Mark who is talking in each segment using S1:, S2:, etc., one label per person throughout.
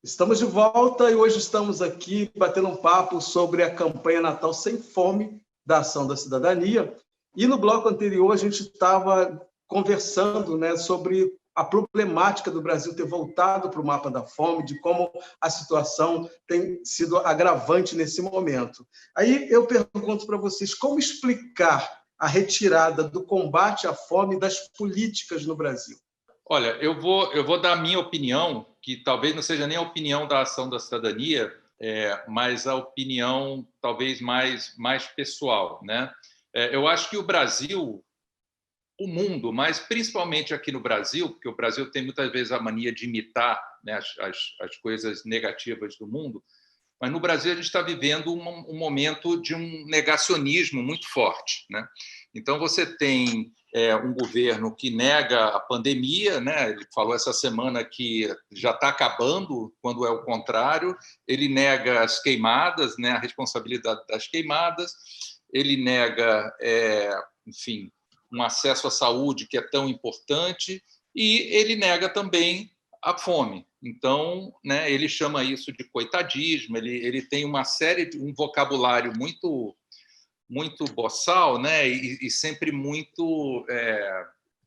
S1: Estamos de volta e hoje estamos aqui batendo um papo sobre a campanha Natal Sem Fome da Ação da Cidadania. E no bloco anterior a gente estava conversando, né, sobre a problemática do Brasil ter voltado para o mapa da fome, de como a situação tem sido agravante nesse momento. Aí eu pergunto para vocês, como explicar a retirada do combate à fome das políticas no Brasil?
S2: Olha, eu vou dar a minha opinião, que talvez não seja nem a opinião da Ação da Cidadania, mas a opinião talvez mais pessoal, né? Eu acho que o Brasil, o mundo, mas principalmente aqui no Brasil, porque o Brasil tem muitas vezes a mania de imitar, né, as coisas negativas do mundo, mas no Brasil a gente está vivendo um momento de um negacionismo muito forte, né? Então você tem um governo que nega a pandemia, né? Ele falou essa semana que já está acabando, quando é o contrário. Ele nega as queimadas, né? A responsabilidade das queimadas. Ele nega, enfim, um acesso à saúde que é tão importante, e ele nega também a fome. Então, né, ele chama isso de coitadismo. Ele tem uma série um vocabulário muito boçal, né, e sempre muito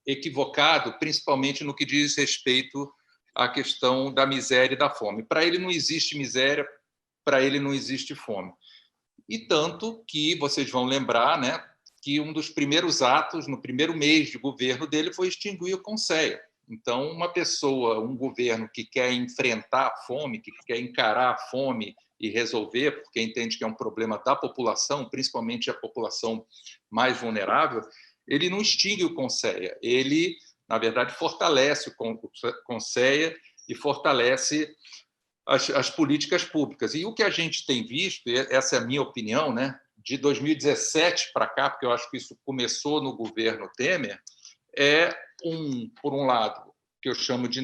S2: equivocado, principalmente no que diz respeito à questão da miséria e da fome. Para ele não existe miséria, para ele não existe fome. E tanto que vocês vão lembrar, né, que um dos primeiros atos no primeiro mês de governo dele foi extinguir o Conselho. Então, uma pessoa, um governo que quer enfrentar a fome, que quer encarar a fome e resolver, porque entende que é um problema da população, principalmente a população mais vulnerável, ele não extingue o Conselho, ele, na verdade, fortalece o Conselho e fortalece as políticas públicas. E o que a gente tem visto, e essa é a minha opinião, né, de 2017 para cá, porque eu acho que isso começou no governo Temer, por um lado, que eu chamo de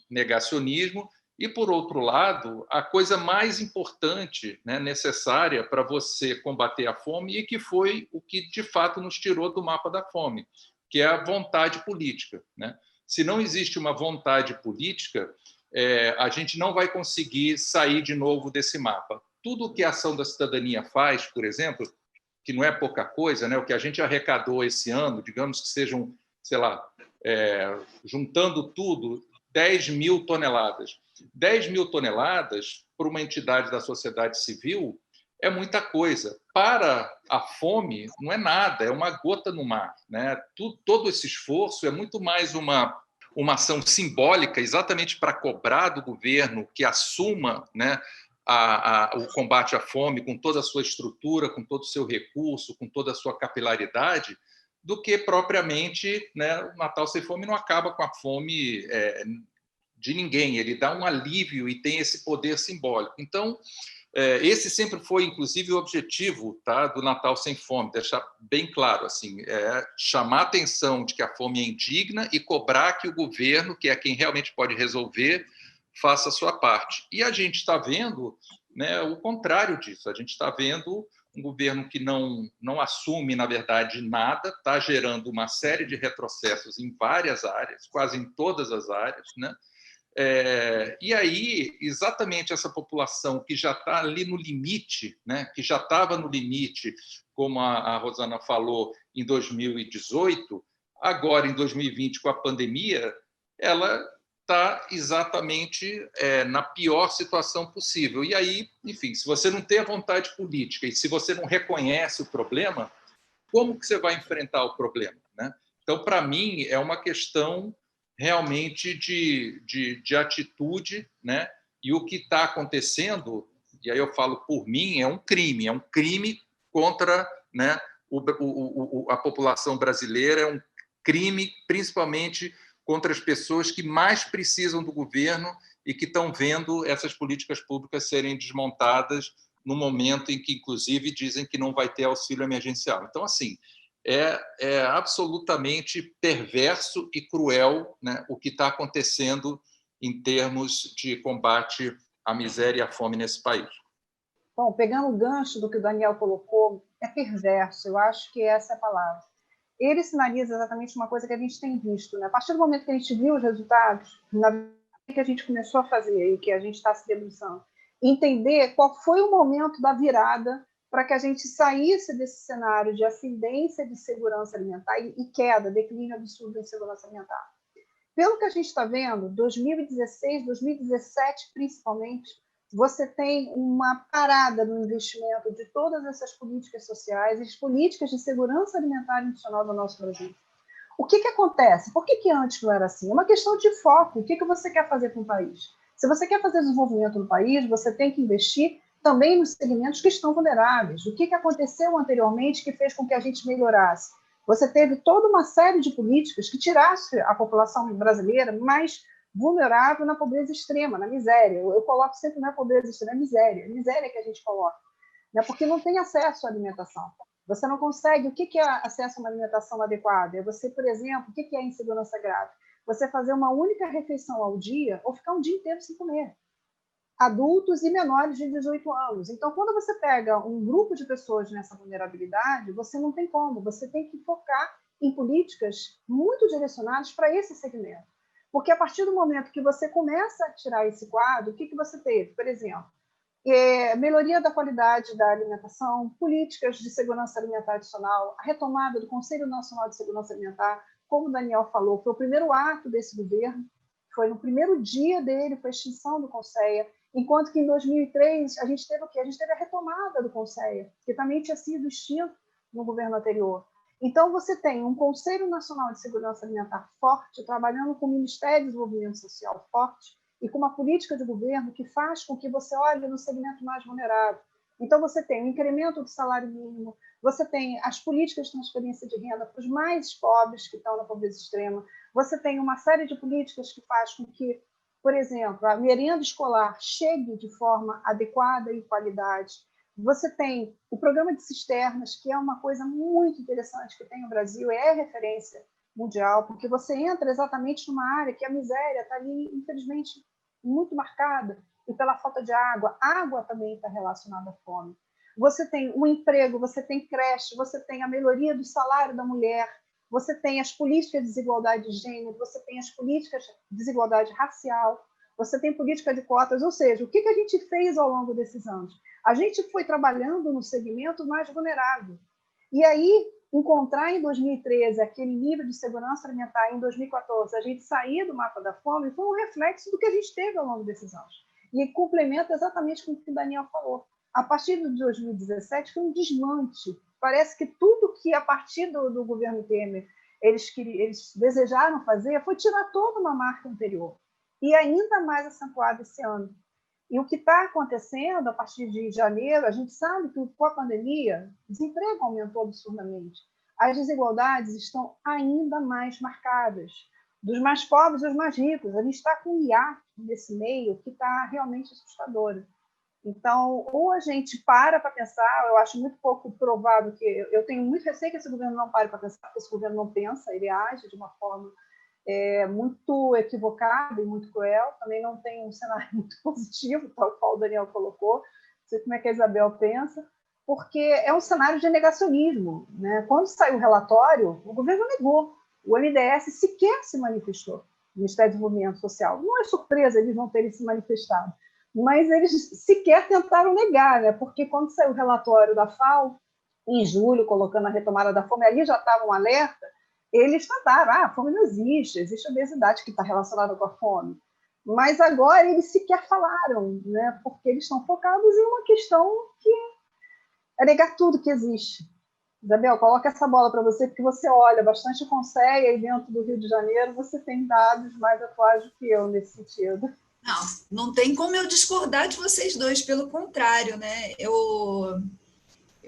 S2: negacionismo, e, por outro lado, a coisa mais importante, né, necessária para você combater a fome, e que foi o que, de fato, nos tirou do mapa da fome, que é a vontade política, né? Se não existe uma vontade política, a gente não vai conseguir sair de novo desse mapa. Tudo o que a Ação da Cidadania faz, por exemplo, que não é pouca coisa, né? O que a gente arrecadou esse ano, digamos que sejam, sei lá, juntando tudo, 10 mil toneladas. 10 mil toneladas, para uma entidade da sociedade civil, é muita coisa. Para a fome, não é nada, é uma gota no mar, né? Todo esse esforço é muito mais uma ação simbólica, exatamente para cobrar do governo que assuma, né, o combate à fome com toda a sua estrutura, com todo o seu recurso, com toda a sua capilaridade, do que propriamente, né, o Natal Sem Fome não acaba com a fome de ninguém, ele dá um alívio e tem esse poder simbólico. Então, esse sempre foi, inclusive, o objetivo, tá, do Natal Sem Fome, deixar bem claro, assim, chamar a atenção de que a fome é indigna e cobrar que o governo, que é quem realmente pode resolver, faça a sua parte. E a gente está vendo, né, o contrário disso. A gente está vendo um governo que não assume, na verdade, nada, está gerando uma série de retrocessos em várias áreas, quase em todas as áreas, né? E aí, exatamente essa população que já está ali no limite, né, que já estava no limite, como a Rosana falou, em 2018, agora, em 2020, com a pandemia, ela está exatamente na pior situação possível. E aí, enfim, se você não tem a vontade política e se você não reconhece o problema, como que você vai enfrentar o problema, né? Então, para mim, é uma questão realmente de atitude, né? E o que está acontecendo, e aí eu falo por mim, é um crime contra, né, a população brasileira, é um crime principalmente contra as pessoas que mais precisam do governo e que estão vendo essas políticas públicas serem desmontadas no momento em que, inclusive, dizem que não vai ter auxílio emergencial. Então, assim, é absolutamente perverso e cruel, né, o que está acontecendo em termos de combate à miséria e à fome nesse país.
S3: Bom, pegando o gancho do que o Daniel colocou, é perverso, eu acho que essa é a palavra. Ele sinaliza exatamente uma coisa que a gente tem visto, né? A partir do momento que a gente viu os resultados, na que a gente começou a fazer e que a gente está se debruçando? Entender qual foi o momento da virada para que a gente saísse desse cenário de ascendência de segurança alimentar e queda, declínio absurdo de segurança alimentar. Pelo que a gente está vendo, 2016, 2017 principalmente, você tem uma parada no investimento de todas essas políticas sociais, as políticas de segurança alimentar e nutricional do nosso Brasil. O que acontece? Por que antes não era assim? É uma questão de foco. O que você quer fazer com o país? Se você quer fazer desenvolvimento no país, você tem que investir também nos segmentos que estão vulneráveis. O que aconteceu anteriormente que fez com que a gente melhorasse? Você teve toda uma série de políticas que tirasse a população brasileira mais vulnerável na pobreza extrema, na miséria. Eu coloco sempre na pobreza extrema, na miséria. Miséria que a gente coloca, né? Porque não tem acesso à alimentação. Você não consegue. O que é acesso a uma alimentação adequada? É você, por exemplo, o que é insegurança grave? Você fazer uma única refeição ao dia ou ficar um dia inteiro sem comer. Adultos e menores de 18 anos. Então, quando você pega um grupo de pessoas nessa vulnerabilidade, você não tem como. Você tem que focar em políticas muito direcionadas para esse segmento. Porque a partir do momento que você começa a tirar esse quadro, o que você teve? Por exemplo, melhoria da qualidade da alimentação, políticas de segurança alimentar adicional, a retomada do Conselho Nacional de Segurança Alimentar, como o Daniel falou, foi o primeiro ato desse governo, foi no primeiro dia dele, foi a extinção do Conselho, enquanto que em 2003 a gente teve o quê? A gente teve a retomada do Conselho, que também tinha sido extinto no governo anterior. Então, você tem um Conselho Nacional de Segurança Alimentar forte, trabalhando com o Ministério do Desenvolvimento Social forte, e com uma política de governo que faz com que você olhe no segmento mais vulnerável. Então, você tem o incremento do salário mínimo, você tem as políticas de transferência de renda para os mais pobres que estão na pobreza extrema, você tem uma série de políticas que faz com que, por exemplo, a merenda escolar chegue de forma adequada e qualidade. Você tem o programa de cisternas, que é uma coisa muito interessante que tem no Brasil, é referência mundial, porque você entra exatamente numa área que a miséria está ali, infelizmente, muito marcada, e pela falta de água. Água também está relacionada à fome. Você tem o emprego, você tem creche, você tem a melhoria do salário da mulher, você tem as políticas de desigualdade de gênero, você tem as políticas de desigualdade racial, você tem política de cotas, ou seja, o que a gente fez ao longo desses anos? A gente foi trabalhando no segmento mais vulnerável. E aí, encontrar em 2013 aquele nível de segurança alimentar, em 2014 a gente sair do mapa da fome, foi um reflexo do que a gente teve ao longo desses anos. E complementa exatamente com o que o Daniel falou. A partir de 2017 foi um desmanche. Parece que tudo que a partir do governo Temer eles desejaram fazer foi tirar toda uma marca anterior. E ainda mais acentuado esse ano. E o que está acontecendo a partir de janeiro, a gente sabe que com a pandemia, o desemprego aumentou absurdamente. As desigualdades estão ainda mais marcadas, dos mais pobres aos mais ricos. A gente está com um hiato nesse meio que está realmente assustador. Então, ou a gente para pensar, eu acho muito pouco provável que... Eu tenho muito receio que esse governo não pare para pensar, porque esse governo não pensa, ele age de uma forma muito equivocada e muito cruel. Também não tem um cenário muito positivo, tal qual o Daniel colocou, não sei como é que a Isabel pensa, porque é um cenário de negacionismo, né? Quando saiu o relatório, o governo negou, o MDS sequer se manifestou, o Ministério do Desenvolvimento Social. Não é surpresa eles não terem se manifestado, mas eles sequer tentaram negar, né? Porque quando saiu o relatório da FAO, em julho, colocando a retomada da fome, ali já estava um alerta, eles tentaram, a fome não existe, existe obesidade que está relacionada com a fome. Mas agora eles sequer falaram, né? Porque eles estão focados em uma questão que é negar tudo que existe. Isabel, coloca essa bola para você, porque você olha bastante o Conselho aí dentro do Rio de Janeiro, você tem dados mais atuais do que eu nesse sentido.
S4: Não tem como eu discordar de vocês dois, pelo contrário, né? Eu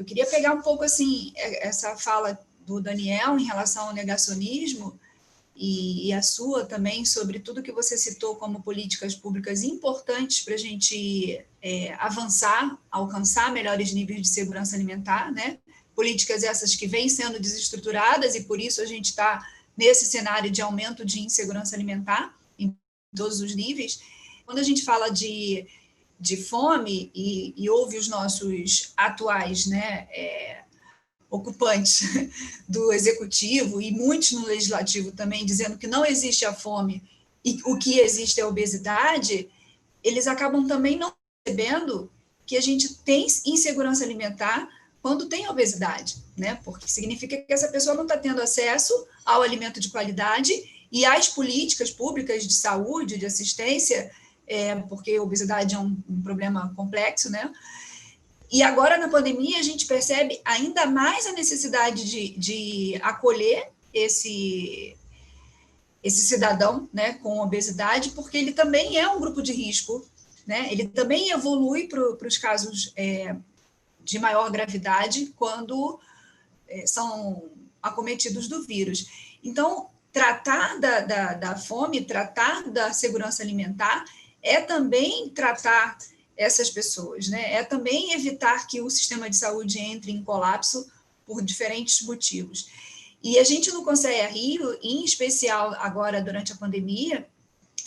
S4: queria pegar um pouco assim essa fala do Daniel em relação ao negacionismo e a sua também sobre tudo que você citou como políticas públicas importantes para a gente avançar, alcançar melhores níveis de segurança alimentar, né? Políticas essas que vêm sendo desestruturadas e por isso a gente está nesse cenário de aumento de insegurança alimentar em todos os níveis. Quando a gente fala de fome e ouve os nossos atuais, né, ocupantes do executivo e muitos no legislativo também dizendo que não existe a fome e o que existe é a obesidade, eles acabam também não percebendo que a gente tem insegurança alimentar quando tem obesidade, né? Porque significa que essa pessoa não está tendo acesso ao alimento de qualidade e às políticas públicas de saúde, de assistência, porque a obesidade é um problema complexo, né? E agora, na pandemia, a gente percebe ainda mais a necessidade de acolher esse cidadão, né, com obesidade, porque ele também é um grupo de risco, né? Ele também evolui para os casos de maior gravidade quando são acometidos do vírus. Então, tratar da fome, tratar da segurança alimentar é também tratar essas pessoas, né? É também evitar que o sistema de saúde entre em colapso por diferentes motivos. E a gente no Conselho Rio, em especial agora durante a pandemia,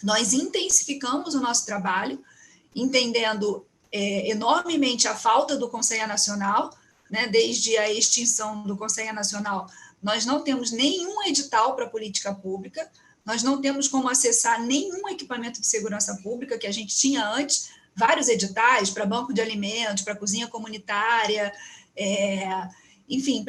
S4: nós intensificamos o nosso trabalho, entendendo enormemente a falta do Conselho Nacional, né? Desde a extinção do Conselho Nacional, nós não temos nenhum edital para política pública, nós não temos como acessar nenhum equipamento de segurança pública que a gente tinha antes, vários editais para banco de alimentos, para cozinha comunitária, enfim,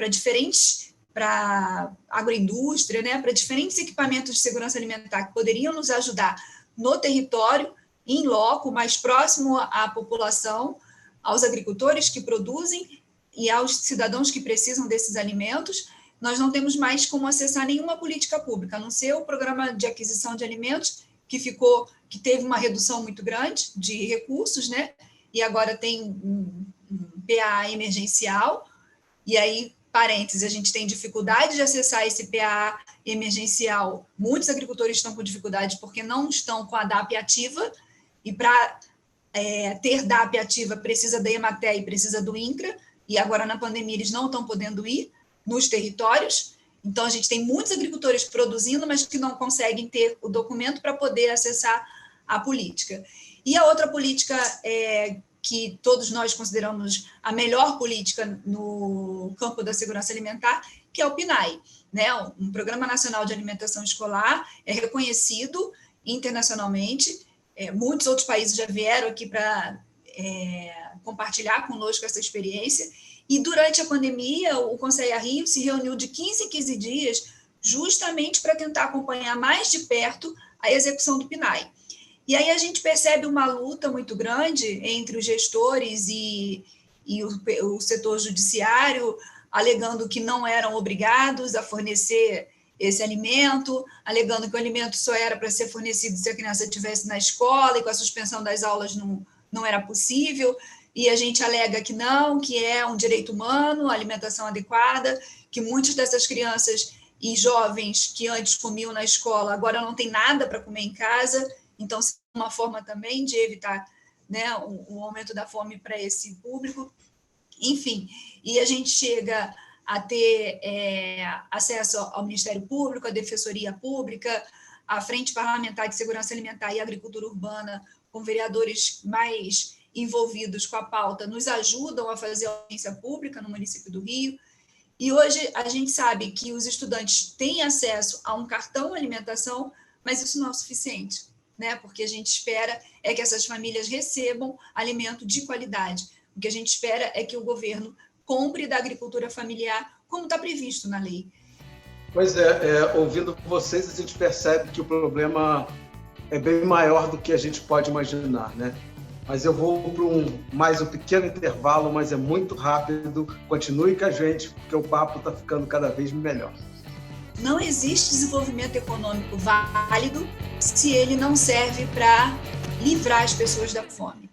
S4: para agroindústria, né, para diferentes equipamentos de segurança alimentar que poderiam nos ajudar no território, em loco, mais próximo à população, aos agricultores que produzem e aos cidadãos que precisam desses alimentos. Nós não temos mais como acessar nenhuma política pública, a não ser o programa de aquisição de alimentos, que teve uma redução muito grande de recursos, né? E agora tem um PA emergencial, e aí, parênteses, a gente tem dificuldade de acessar esse PA emergencial. Muitos agricultores estão com dificuldade porque não estão com a DAP ativa, e para ter DAP ativa precisa da EMATER e precisa do INCRA, e agora na pandemia eles não estão podendo ir nos territórios. Então, a gente tem muitos agricultores produzindo, mas que não conseguem ter o documento para poder acessar a política. E a outra política que todos nós consideramos a melhor política no campo da segurança alimentar, que é o PNAE, né? Um Programa Nacional de Alimentação Escolar, é reconhecido internacionalmente, muitos outros países já vieram aqui para compartilhar conosco essa experiência. E durante a pandemia, o Conselho Rio se reuniu de 15 em 15 dias justamente para tentar acompanhar mais de perto a execução do PNAE. E aí a gente percebe uma luta muito grande entre os gestores e o setor judiciário, alegando que não eram obrigados a fornecer esse alimento, alegando que o alimento só era para ser fornecido se a criança estivesse na escola e com a suspensão das aulas não era possível. E a gente alega que não, que é um direito humano, a alimentação adequada, que muitas dessas crianças e jovens que antes comiam na escola agora não tem nada para comer em casa, então é uma forma também de evitar, né, o aumento da fome para esse público. Enfim, e a gente chega a ter acesso ao Ministério Público, à Defensoria Pública, à Frente Parlamentar de Segurança Alimentar e Agricultura Urbana, com vereadores mais envolvidos com a pauta, nos ajudam a fazer audiência pública no município do Rio. E hoje a gente sabe que os estudantes têm acesso a um cartão alimentação, mas isso não é o suficiente, né? Porque a gente espera é que essas famílias recebam alimento de qualidade. O que a gente espera é que o governo compre da agricultura familiar, como está previsto na lei.
S1: Pois ouvindo vocês, a gente percebe que o problema é bem maior do que a gente pode imaginar, né? Mas eu vou para mais um pequeno intervalo, mas é muito rápido. Continue com a gente, porque o papo está ficando cada vez melhor.
S4: Não existe desenvolvimento econômico válido se ele não serve para livrar as pessoas da fome.